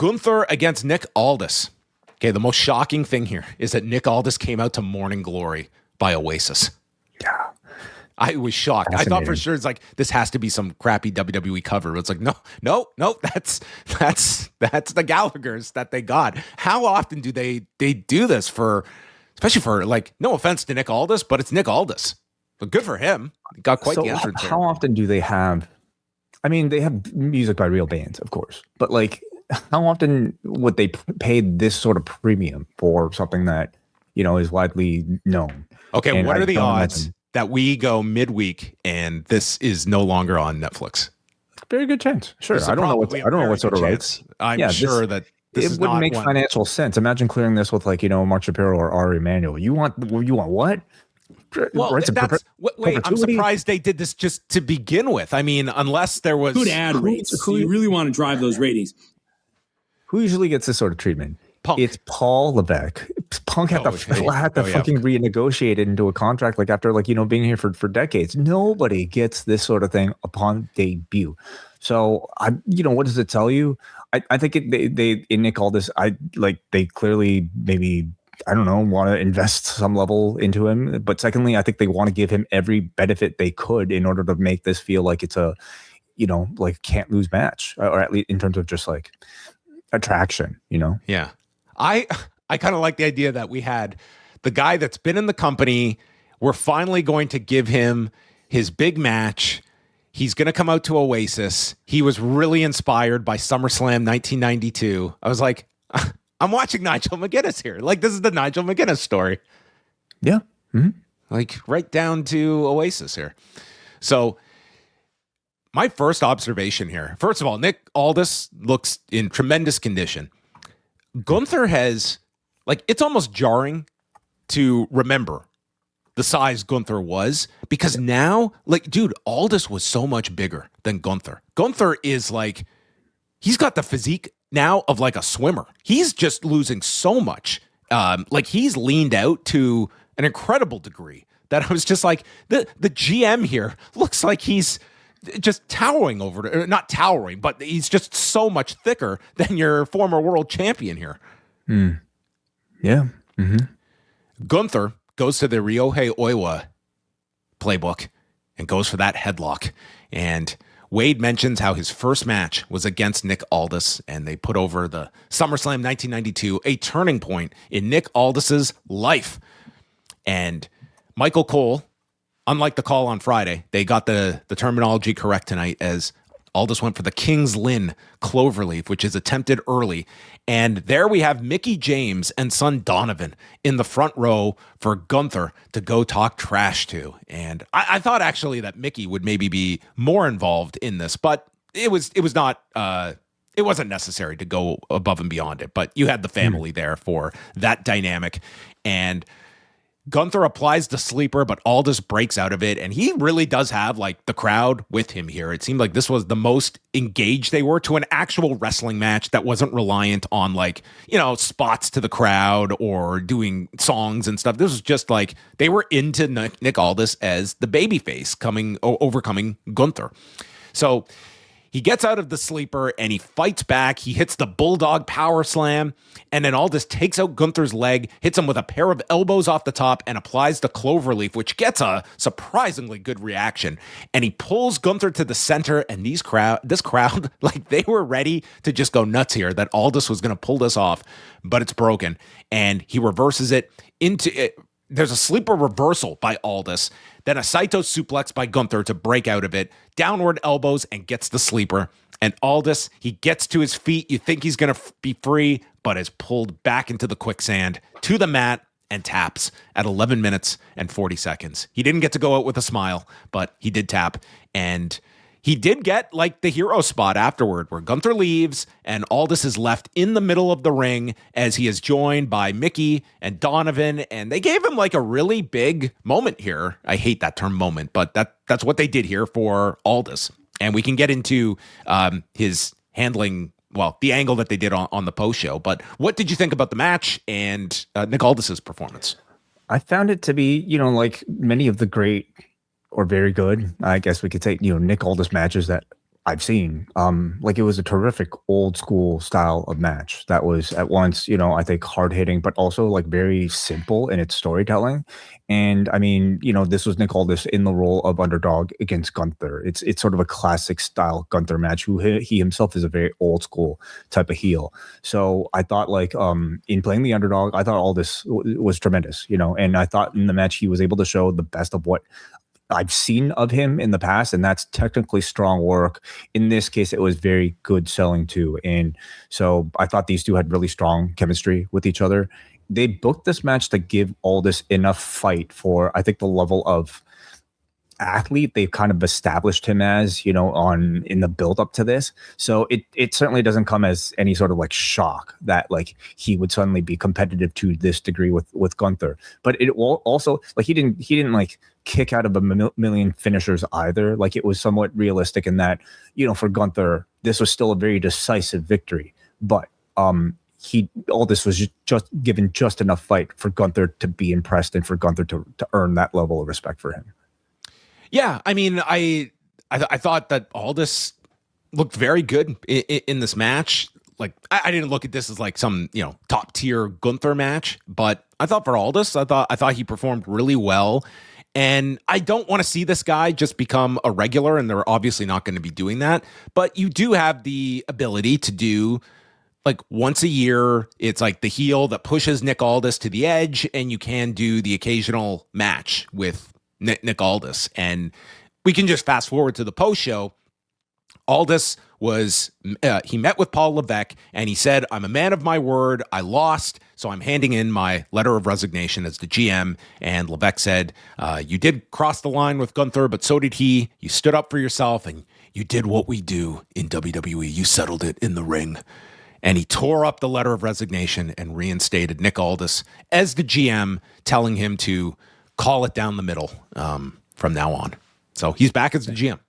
Gunther against Nick Aldis. Okay, the most shocking thing here is that Nick Aldis came out to Morning Glory by Oasis. Yeah. I was shocked. I thought for sure it's like this has to be some crappy WWE cover. But it's like no. That's the Gallaghers that they got. How often do they do this for, especially for like, no offense to Nick Aldis, but it's Nick Aldis. But good for him. He got quite the entrance. How often do they have? I mean, they have music by real bands, of course, but like, how often would they pay this sort of premium for something that is widely known? Okay, and what are the odds that we go midweek and this is no longer on Netflix? Very good chance. Sure. I don't know what sort of rights. I'm sure that this wouldn't make financial sense. Imagine clearing this with like, Mark Shapiro or Ari Emanuel. You want what? Well, wait, I'm surprised they did this just to begin with. I mean, unless there was good ad rates. So you really want to drive those ratings. Who usually gets this sort of treatment? Punk. It's Paul Levesque. Punk had to fucking renegotiate it into a contract like after being here for decades. Nobody gets this sort of thing upon debut. So what does it tell you? I think they in Nick Aldis, they clearly maybe want to invest some level into him. But secondly, I think they want to give him every benefit they could in order to make this feel like it's a can't lose match, or at least in terms of just like attraction. Yeah. I kind of like the idea that we had the guy that's been in the company. We're finally going to give him his big match. He's going to come out to Oasis. He was really inspired by SummerSlam 1992. I was like, I'm watching Nigel McGuinness here. Like, this is the Nigel McGuinness story. Yeah. Mm-hmm. Like right down to Oasis here. So my first observation here, first of all, Nick Aldis looks in tremendous condition. Gunther has, it's almost jarring to remember the size Gunther was, because now, dude, Aldis was so much bigger than Gunther. Gunther is he's got the physique now of a swimmer. He's just losing so much. He's leaned out to an incredible degree that I was just like, the GM here looks like he's just towering over, not towering, but he's just so much thicker than your former world champion here. Yeah. Mm-hmm. Gunther goes to the Ryohei Oiwa playbook and goes for that headlock. And Wade mentions how his first match was against Nick Aldis, and they put over the SummerSlam 1992, a turning point in Nick Aldis's life. And Michael Cole, unlike the call on Friday, they got the terminology correct tonight, as Aldis went for the King's Lynn Cloverleaf, which is attempted early. And there we have Mickey James and son Donovan in the front row for Gunther to go talk trash to. And I thought actually that Mickey would maybe be more involved in this, but it wasn't necessary to go above and beyond it. But you had the family there for that dynamic. And Gunther applies the sleeper, but Aldis breaks out of it, and he really does have the crowd with him here. It seemed like this was the most engaged they were to an actual wrestling match that wasn't reliant on spots to the crowd or doing songs and stuff. This was just they were into Nick Aldis as the babyface overcoming Gunther. So he gets out of the sleeper and he fights back. He hits the bulldog power slam, and then Aldis takes out Gunther's leg, hits him with a pair of elbows off the top, and applies the cloverleaf, which gets a surprisingly good reaction. And he pulls Gunther to the center, and this crowd, they were ready to just go nuts here that Aldis was going to pull this off, but it's broken, and he reverses it into it. There's a sleeper reversal by Aldis, then a Saito suplex by Gunther to break out of it, downward elbows, and gets the sleeper. And Aldis, he gets to his feet. You think he's going to be free, but is pulled back into the quicksand to the mat and taps at 11 minutes and 40 seconds. He didn't get to go out with a smile, but he did tap. And he did get the hero spot afterward where Gunther leaves and Aldis is left in the middle of the ring as he is joined by Mickey and Donovan. And they gave him a really big moment here. I hate that term moment, but that's what they did here for Aldis. And we can get into his handling, the angle that they did on the post show. But what did you think about the match and Nick Aldis's performance? I found it to be, like many of the great or very good, I guess we could say, Nick Aldis matches that I've seen. Like it was a terrific old school style of match that was at once, I think hard hitting, but also like very simple in its storytelling. And I mean, this was Nick Aldis in the role of underdog against Gunther. It's sort of a classic style Gunther match. Who he himself is a very old school type of heel. So I thought like in playing the underdog, I thought Aldis was tremendous, and I thought in the match he was able to show the best of what I've seen of him in the past, and that's technically strong work. In this case, it was very good selling too. And so I thought these two had really strong chemistry with each other. They booked this match to give Aldis enough fight for, I think, the level of athlete they've kind of established him as, in the build up to this. So it certainly doesn't come as any sort of like shock that like he would suddenly be competitive to this degree with Gunther. But it will also like he didn't like kick out of a million finishers either. Like it was somewhat realistic in that, for Gunther, this was still a very decisive victory. But Aldis was just given just enough fight for Gunther to be impressed and for Gunther to earn that level of respect for him. Yeah, I mean, I thought that Aldis looked very good in this match. Like, I didn't look at this as like some top tier Gunther match, but I thought for Aldis, I thought he performed really well. And I don't want to see this guy just become a regular, and they're obviously not going to be doing that. But you do have the ability to do like once a year, it's like the heel that pushes Nick Aldis to the edge, and you can do the occasional match with Nick Aldis. And we can just fast forward to the post show. Aldis was he met with Paul Levesque and he said, "I'm a man of my word. I lost, so I'm handing in my letter of resignation as the GM." And Levesque said, "You did cross the line with Gunther, but so did he. You stood up for yourself and you did what we do in WWE. You settled it in the ring." And he tore up the letter of resignation and reinstated Nick Aldis as the GM, telling him to call it down the middle from now on. So he's back as the GM.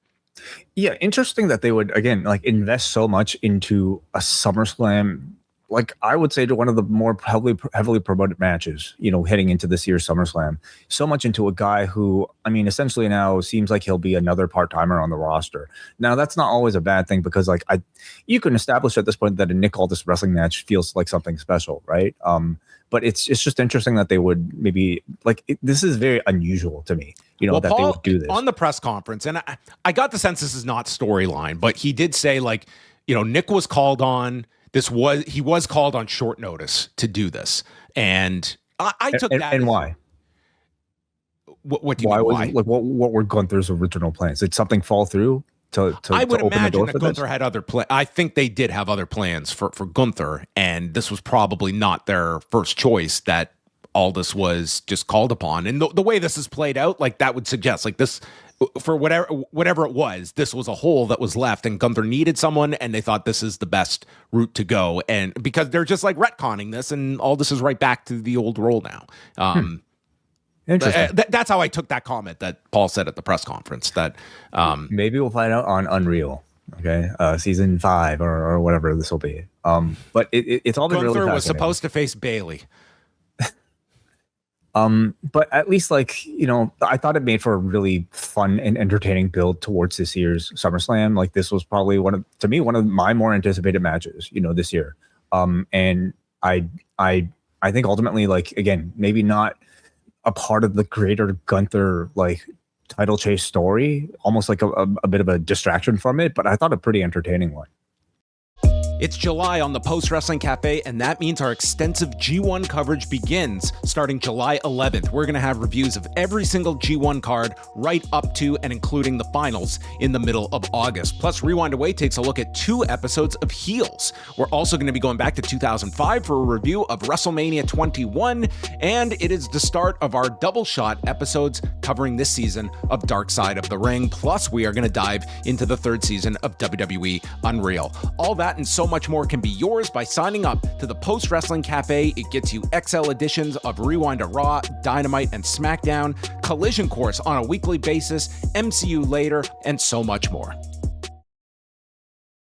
Yeah, interesting that they would, again, like invest so much into a SummerSlam, like I would say to one of the more heavily promoted matches, heading into this year's SummerSlam, so much into a guy who, I mean, essentially now seems like he'll be another part-timer on the roster. Now, that's not always a bad thing because like you can establish at this point that a Nick Aldis wrestling match feels like something special, right? But it's just interesting that they would maybe this is very unusual to me, that Paul, they would do this on the press conference. And I got the sense this is not storyline, but he did say Nick was called on. He was called on short notice to do this, and I took that. And why? What do you mean? Why? What were Gunther's original plans? Did something fall through? I would imagine that Gunther had other plans. I think they did have other plans for Gunther, and this was probably not their first choice that Aldis was just called upon. And the way this is played out, like that would suggest like this, for whatever it was, this was a hole that was left, and Gunther needed someone, and they thought this is the best route to go. And because they're just like retconning this, and Aldis is right back to the old role now. Interesting. That's how I took that comment that Paul said at the press conference. That maybe we'll find out on Unreal, okay, season 5 or whatever this will be. But it's all been Gunther really fascinating. was supposed to face Bailey. But at least I thought it made for a really fun and entertaining build towards this year's SummerSlam. Like this was probably one of my more anticipated matches, this year. And I think ultimately, again, maybe not a part of the greater Gunther title chase story, almost like a bit of a distraction from it, but I thought a pretty entertaining one. It's July on the Post Wrestling Cafe, and that means our extensive G1 coverage begins starting July 11th. We're going to have reviews of every single G1 card right up to and including the finals in the middle of August. Plus, Rewind Away takes a look at 2 episodes of Heels. We're also going to be going back to 2005 for a review of WrestleMania 21, and it is the start of our double shot episodes covering this season of Dark Side of the Ring. Plus, we are going to dive into the 3rd season of WWE Unreal. All that and so much more can be yours by signing up to the Post Wrestling Cafe. It gets you XL editions of Rewind to Raw, Dynamite, and SmackDown, Collision Course on a weekly basis, MCU later, and so much more.